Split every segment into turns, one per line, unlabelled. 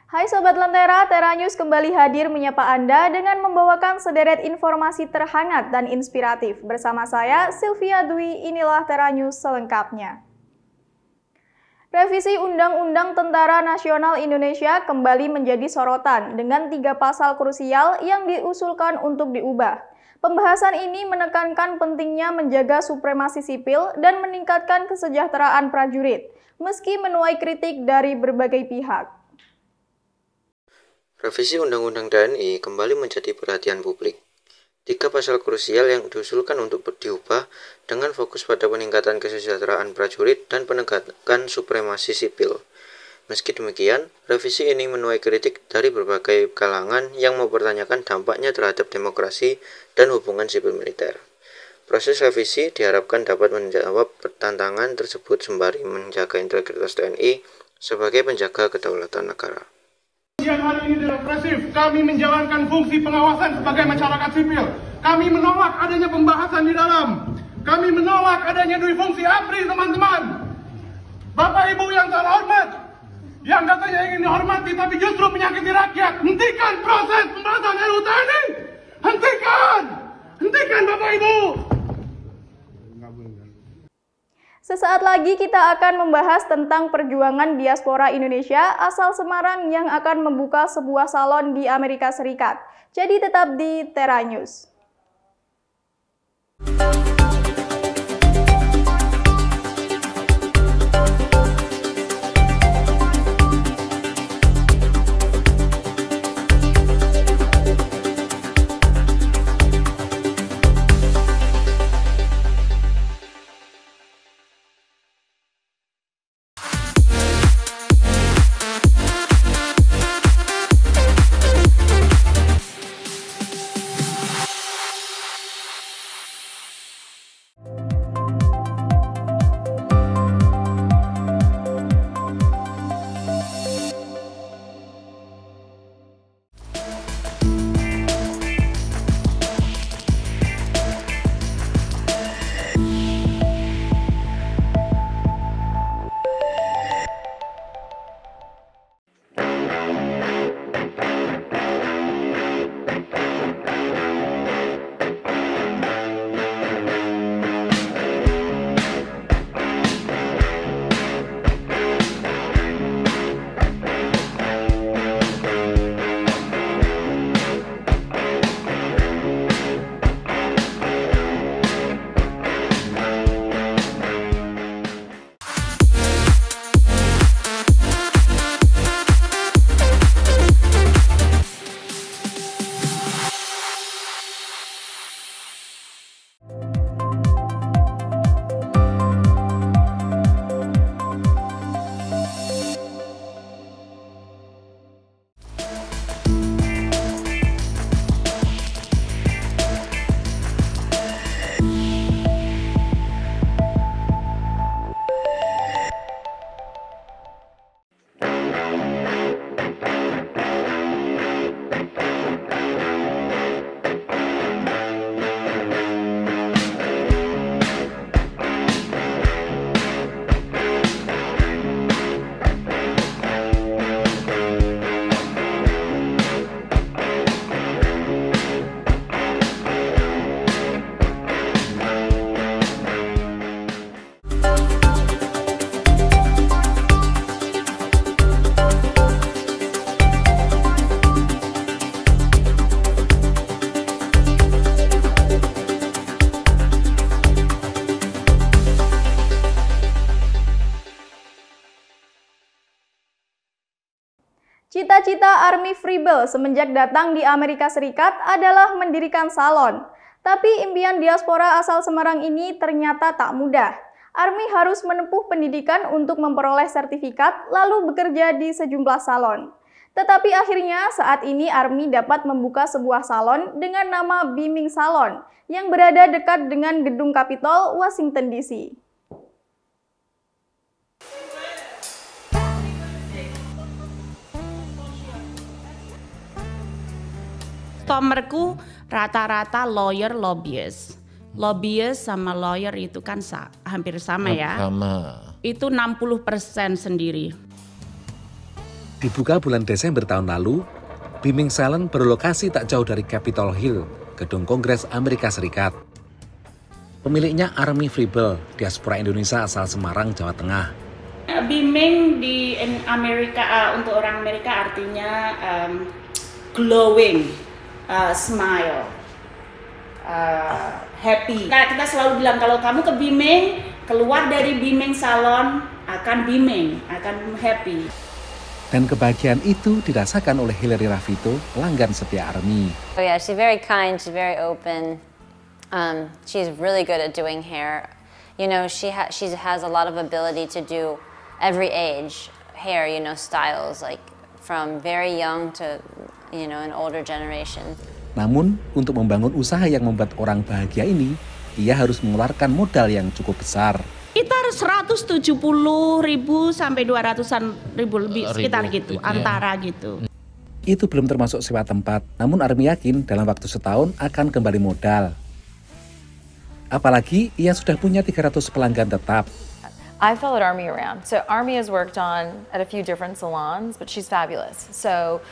Hai Sobat Lentera, Tera News kembali hadir menyapa Anda dengan membawakan sederet informasi terhangat dan inspiratif. Bersama saya, Sylvia Dwi, inilah Tera News selengkapnya. Revisi Undang-Undang Tentara Nasional Indonesia kembali menjadi sorotan dengan 3 pasal krusial yang diusulkan untuk diubah. Pembahasan ini menekankan pentingnya menjaga supremasi sipil dan meningkatkan kesejahteraan prajurit, meski menuai kritik dari berbagai pihak.
Revisi Undang-Undang TNI kembali menjadi perhatian publik. 3 pasal krusial yang diusulkan untuk diubah dengan fokus pada peningkatan kesejahteraan prajurit dan penegakan supremasi sipil. Meski demikian, revisi ini menuai kritik dari berbagai kalangan yang mempertanyakan dampaknya terhadap demokrasi dan hubungan sipil militer. Proses revisi diharapkan dapat menjawab tantangan tersebut sembari menjaga integritas TNI sebagai penjaga kedaulatan negara.
Hari ini represif, kami menjalankan fungsi pengawasan sebagai masyarakat sipil. Kami menolak adanya pembahasan di dalam. Kami menolak adanya dui fungsi APRI, teman-teman. Bapak Ibu yang terhormat, yang katanya ingin dihormati tapi justru menyakiti rakyat. Hentikan proses pembahasan RUU TNI. Hentikan! Hentikan Bapak Ibu!
Sesaat lagi kita akan membahas tentang perjuangan diaspora Indonesia asal Semarang yang akan membuka sebuah salon di Amerika Serikat. Jadi tetap di Tera News. Cita-cita Army Freebell semenjak datang di Amerika Serikat adalah mendirikan salon. Tapi impian diaspora asal Semarang ini ternyata tak mudah. Army harus menempuh pendidikan untuk memperoleh sertifikat, lalu bekerja di sejumlah salon. Tetapi akhirnya saat ini Army dapat membuka sebuah salon dengan nama Beaming Salon yang berada dekat dengan Gedung Capitol, Washington DC.
Customerku rata-rata lawyer lobbyist. Lobbyist sama lawyer itu kan hampir sama ya.
Sama.
Itu 60% sendiri.
Dibuka bulan Desember tahun lalu, Beaming Salon berlokasi tak jauh dari Capitol Hill, gedung Kongres Amerika Serikat. Pemiliknya Army Freebell, diaspora Indonesia asal Semarang, Jawa Tengah.
Beaming di Amerika untuk orang Amerika artinya glowing, smile, happy. Kita selalu bilang kalau kamu ke Beaming, keluar dari Beaming Salon akan beaming, akan happy.
Dan kebahagiaan itu dirasakan oleh Hillary Ravito, pelanggan setia Army.
Oh yeah, she's very kind, she's very open. She's really good at doing hair. You know, she has a lot of ability to do every age hair, you know, styles like from very young to, you know, an older generation.
Namun, untuk membangun usaha yang membuat orang bahagia ini, ia harus mengeluarkan modal yang cukup besar.
Kita harus 170.000 sampai 200-an ribu lebih, sekitar gitu, antara gitu.
Itu belum termasuk sewa tempat, namun Army yakin dalam waktu setahun akan kembali modal. Apalagi ia sudah punya 300 pelanggan tetap.
I followed Army around. So Army has worked at a few different salons, but she's fabulous. So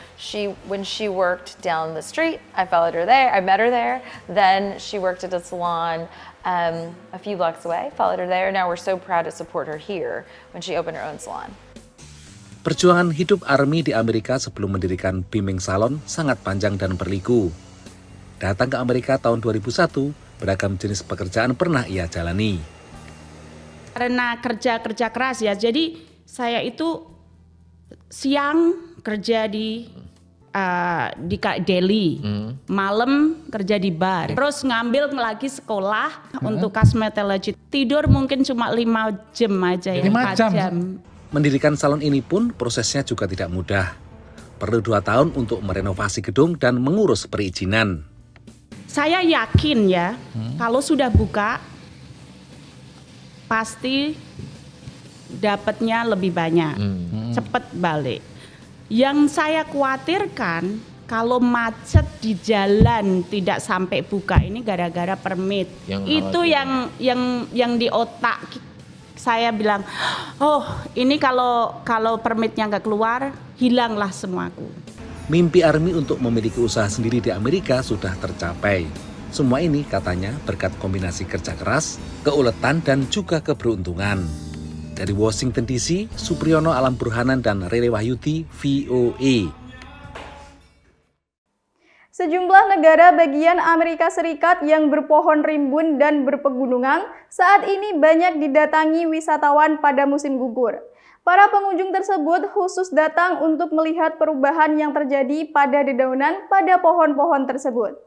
when she worked down the street, I followed her there. I met her there. Then she worked at a salon a few blocks away, followed her there. Now we're so proud to support her here when she opened her own salon.
Perjuangan hidup Army di Amerika sebelum mendirikan Beaming Salon sangat panjang dan berliku. Datang ke Amerika tahun 2001, beragam jenis pekerjaan pernah ia jalani.
Karena kerja keras ya, jadi saya itu siang kerja di Delhi, malam kerja di bar, terus ngambil lagi sekolah untuk cosmetology. Tidur mungkin cuma 5 jam aja ya, 4 jam.
Mendirikan salon ini pun prosesnya juga tidak mudah. Perlu 2 tahun untuk merenovasi gedung dan mengurus perizinan.
Saya yakin ya, kalau sudah buka, pasti dapatnya lebih banyak, cepat balik. Yang saya khawatirkan kalau macet di jalan tidak sampai buka ini gara-gara permit. Itu yang di otak saya bilang, oh ini kalau permitnya nggak keluar, hilanglah semuaku.
Mimpi Army untuk memiliki usaha sendiri di Amerika sudah tercapai. Semua ini katanya berkat kombinasi kerja keras, keuletan, dan juga keberuntungan. Dari Washington DC, Supriyono Alam Burhanan dan Rere Wahyudi, VOA.
Sejumlah negara bagian Amerika Serikat yang berpohon rimbun dan berpegunungan saat ini banyak didatangi wisatawan pada musim gugur. Para pengunjung tersebut khusus datang untuk melihat perubahan yang terjadi pada dedaunan pada pohon-pohon tersebut.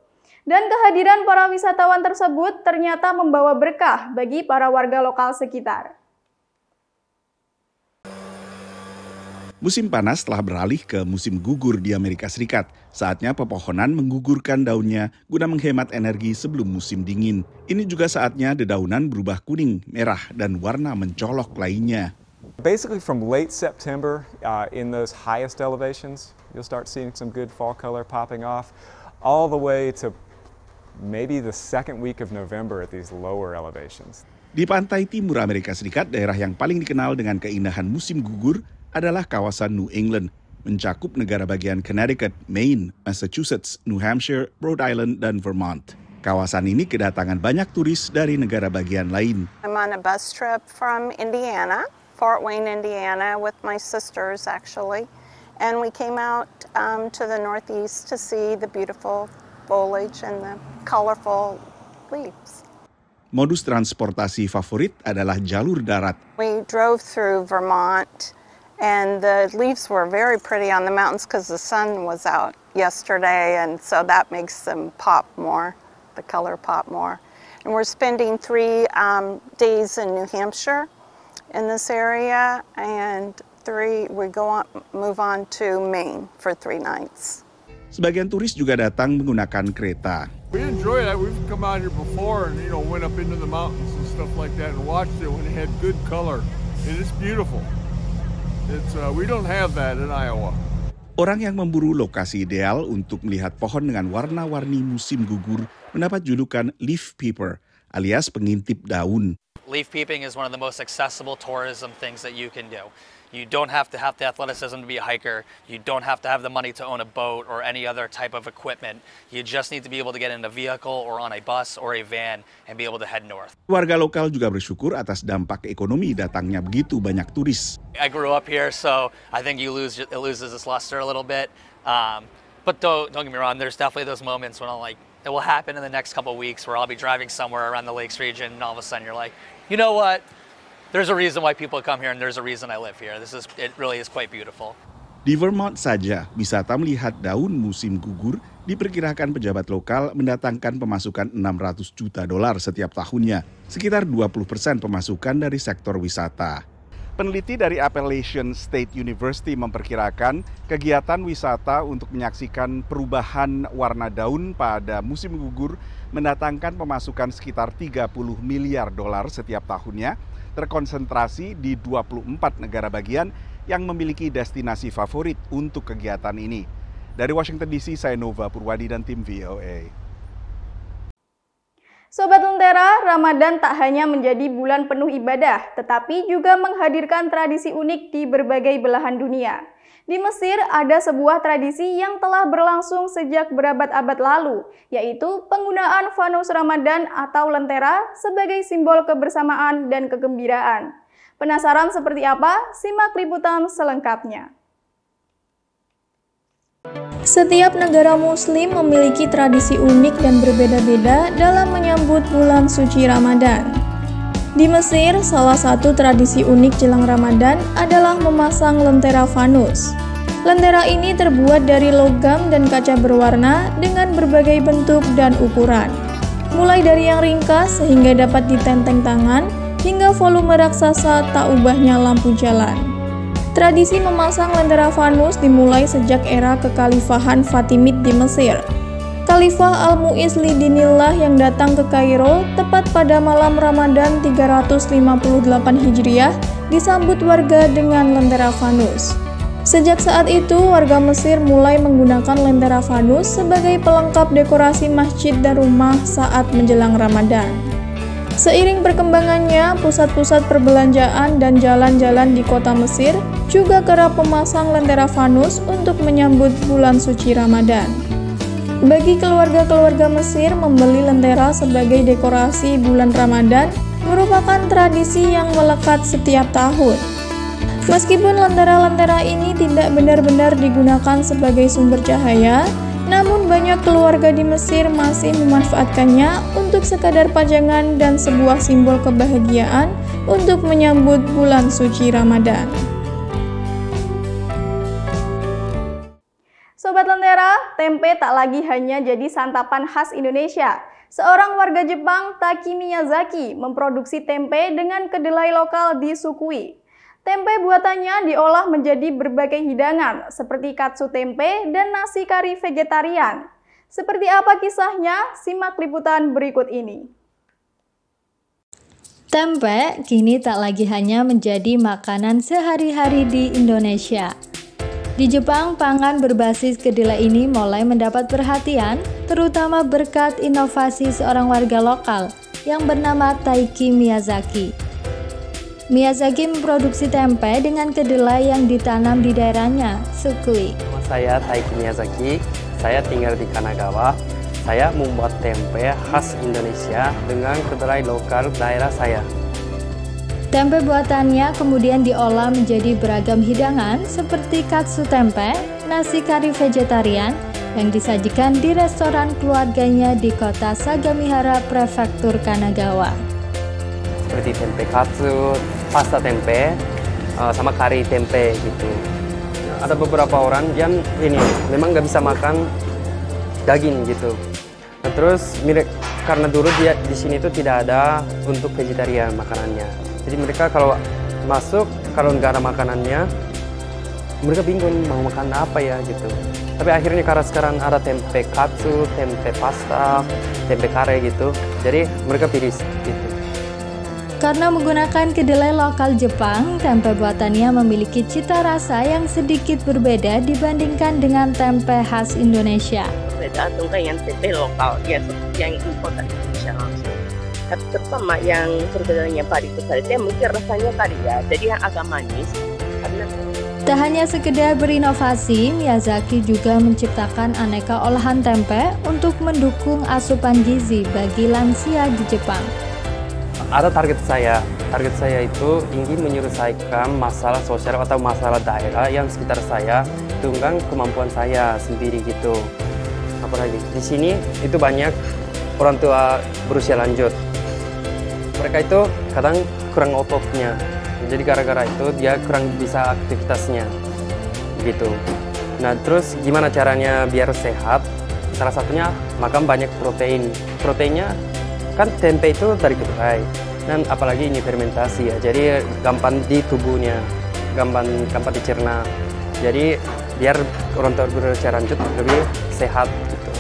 Dan kehadiran para wisatawan tersebut ternyata membawa berkah bagi para warga lokal sekitar.
Musim panas telah beralih ke musim gugur di Amerika Serikat. Saatnya pepohonan menggugurkan daunnya guna menghemat energi sebelum musim dingin. Ini juga saatnya dedaunan berubah kuning, merah, dan warna mencolok lainnya.
Basically from late September in those highest elevations, you'll start seeing some good fall color popping off, all the way to maybe the second week of November at these lower elevations.
Di pantai timur Amerika Serikat, daerah yang paling dikenal dengan keindahan musim gugur adalah kawasan New England, mencakup negara bagian Connecticut, Maine, Massachusetts, New Hampshire, Rhode Island, dan Vermont. Kawasan ini kedatangan banyak turis dari negara bagian lain.
I'm on a bus trip from Indiana, Fort Wayne, Indiana, with my sisters actually, and we came out to the Northeast to see the beautiful foliage and the colorful leaves.
Modus transportasi favorit adalah jalur darat.
We drove through Vermont and the leaves were very pretty on the mountains because the sun was out yesterday, and so that makes them pop more, the color pop more. And we're spending 3 days in New Hampshire in this area, and move on to Maine for 3 nights.
Sebagian turis juga datang menggunakan kereta.
We enjoy that. We've come out here before and went up into the mountains and stuff like that and watched it when it had good color. It is beautiful. We don't have that in Iowa.
Orang yang memburu lokasi ideal untuk melihat pohon dengan warna-warni musim gugur mendapat julukan leaf peeper alias pengintip daun.
leaf peeping is one of the most accessible tourism things that you can do. You don't have to have the athleticism to be a hiker. You don't have to have the money to own a boat or any other type of equipment. You just need to be able to get in a vehicle or on a bus or a van and be able to head north.
Warga lokal juga bersyukur atas dampak ekonomi datangnya begitu banyak turis.
I grew up here, so I think it loses its luster a little bit. But don't get me wrong, there's definitely those moments when it will happen in the next couple of weeks where I'll be driving somewhere around the Lakes region and all of a sudden you're like, you know what? There's a reason why people come here and there's a reason I live here. It really is quite beautiful.
Di Vermont saja, wisata melihat daun musim gugur diperkirakan pejabat lokal mendatangkan pemasukan $600 juta setiap tahunnya, sekitar 20% pemasukan dari sektor wisata. Peneliti dari Appalachian State University memperkirakan kegiatan wisata untuk menyaksikan perubahan warna daun pada musim gugur mendatangkan pemasukan sekitar $30 miliar setiap tahunnya, terkonsentrasi di 24 negara bagian yang memiliki destinasi favorit untuk kegiatan ini. Dari Washington DC, saya Nova Purwadi dan tim VOA.
Sobat Lentera, Ramadan tak hanya menjadi bulan penuh ibadah, tetapi juga menghadirkan tradisi unik di berbagai belahan dunia. Di Mesir ada sebuah tradisi yang telah berlangsung sejak berabad-abad lalu, yaitu penggunaan fanus Ramadan atau lentera sebagai simbol kebersamaan dan kegembiraan. Penasaran seperti apa? Simak liputan selengkapnya. Setiap negara muslim memiliki tradisi unik dan berbeda-beda dalam menyambut bulan suci Ramadan. Di Mesir, salah satu tradisi unik jelang Ramadan adalah memasang lentera fanus. Lentera ini terbuat dari logam dan kaca berwarna dengan berbagai bentuk dan ukuran. Mulai dari yang ringkas sehingga dapat ditenteng tangan, hingga volume raksasa tak ubahnya lampu jalan. Tradisi memasang lentera fanus dimulai sejak era kekhalifahan Fatimid di Mesir. Khalifah Al-Mu'izz Lidinillah yang datang ke Kairo tepat pada malam Ramadan 358 Hijriah disambut warga dengan lentera fanus. Sejak saat itu, warga Mesir mulai menggunakan lentera fanus sebagai pelengkap dekorasi masjid dan rumah saat menjelang Ramadan. Seiring perkembangannya, pusat-pusat perbelanjaan dan jalan-jalan di kota Mesir juga kerap memasang lentera fanus untuk menyambut bulan suci Ramadan. Bagi keluarga-keluarga Mesir, membeli lentera sebagai dekorasi bulan Ramadan merupakan tradisi yang melekat setiap tahun. Meskipun lentera-lentera ini tidak benar-benar digunakan sebagai sumber cahaya, namun banyak keluarga di Mesir masih memanfaatkannya untuk sekadar pajangan dan sebuah simbol kebahagiaan untuk menyambut bulan suci Ramadan. Sobat Lentera, tempe tak lagi hanya jadi santapan khas Indonesia. Seorang warga Jepang, Taki Miyazaki, memproduksi tempe dengan kedelai lokal di Sukui. Tempe buatannya diolah menjadi berbagai hidangan, seperti katsu tempe dan nasi kari vegetarian. Seperti apa kisahnya? Simak liputan berikut ini.
Tempe kini tak lagi hanya menjadi makanan sehari-hari di Indonesia. Di Jepang, pangan berbasis kedelai ini mulai mendapat perhatian, terutama berkat inovasi seorang warga lokal yang bernama Taiki Miyazaki. Miyazaki memproduksi tempe dengan kedelai yang ditanam di daerahnya, Sukui.
Saya Taiki Miyazaki, saya tinggal di Kanagawa. Saya membuat tempe khas Indonesia dengan kedelai lokal daerah saya.
Tempe buatannya kemudian diolah menjadi beragam hidangan seperti katsu tempe, nasi kari vegetarian yang disajikan di restoran keluarganya di kota Sagamihara, Prefektur Kanagawa.
Seperti tempe katsu, pasta tempe, sama kari tempe gitu. Ada beberapa orang yang ini memang nggak bisa makan daging gitu. Nah, terus karena dulu dia di sini tuh tidak ada untuk vegetarian makanannya. Jadi mereka kalau masuk, kalau nggak ada makanannya, mereka bingung mau makan apa ya gitu. Tapi akhirnya karena sekarang ada tempe katsu, tempe pasta, tempe kare gitu, jadi mereka pilih gitu.
Karena menggunakan kedelai lokal Jepang, tempe buatannya memiliki cita rasa yang sedikit berbeda dibandingkan dengan tempe khas Indonesia.
Beda dengan tempe lokal, ya seperti yang impor dari Indonesia langsung. terutama yang sebenarnya pari itu mungkin rasanya kali ya, jadi yang agak manis.
Tak hanya sekedar berinovasi, Miyazaki juga menciptakan aneka olahan tempe untuk mendukung asupan gizi bagi lansia di Jepang.
Ada target saya itu ingin menyelesaikan masalah sosial atau masalah daerah yang sekitar saya dengan kemampuan saya sendiri gitu. Apalagi di sini itu banyak orang tua berusia lanjut. Mereka itu kadang kurang ototnya. Jadi gara-gara itu dia kurang bisa aktivitasnya gitu. Nah terus gimana caranya biar sehat? Salah satunya makan banyak protein. Proteinnya kan tempe itu dari kedelai dan apalagi ini fermentasi ya. Jadi gampang di tubuhnya, gampang dicerna. Jadi biar orang tua berusia lanjut lebih sehat gitu.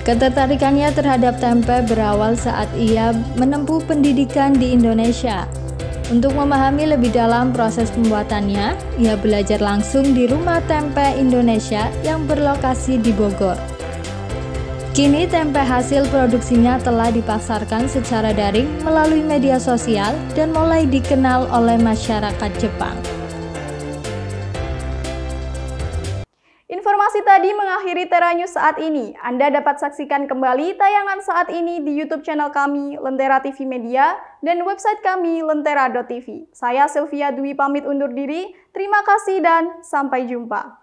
Ketertarikannya terhadap tempe berawal saat ia menempuh pendidikan di Indonesia. Untuk memahami lebih dalam proses pembuatannya, ia belajar langsung di Rumah Tempe Indonesia yang berlokasi di Bogor. Kini tempe hasil produksinya telah dipasarkan secara daring melalui media sosial dan mulai dikenal oleh masyarakat Jepang.
Informasi tadi mengakhiri Tera News saat ini. Anda dapat saksikan kembali tayangan saat ini di YouTube channel kami, Lentera TV Media, dan website kami, lentera.tv. Saya Sylvia Dwi pamit undur diri. Terima kasih dan sampai jumpa.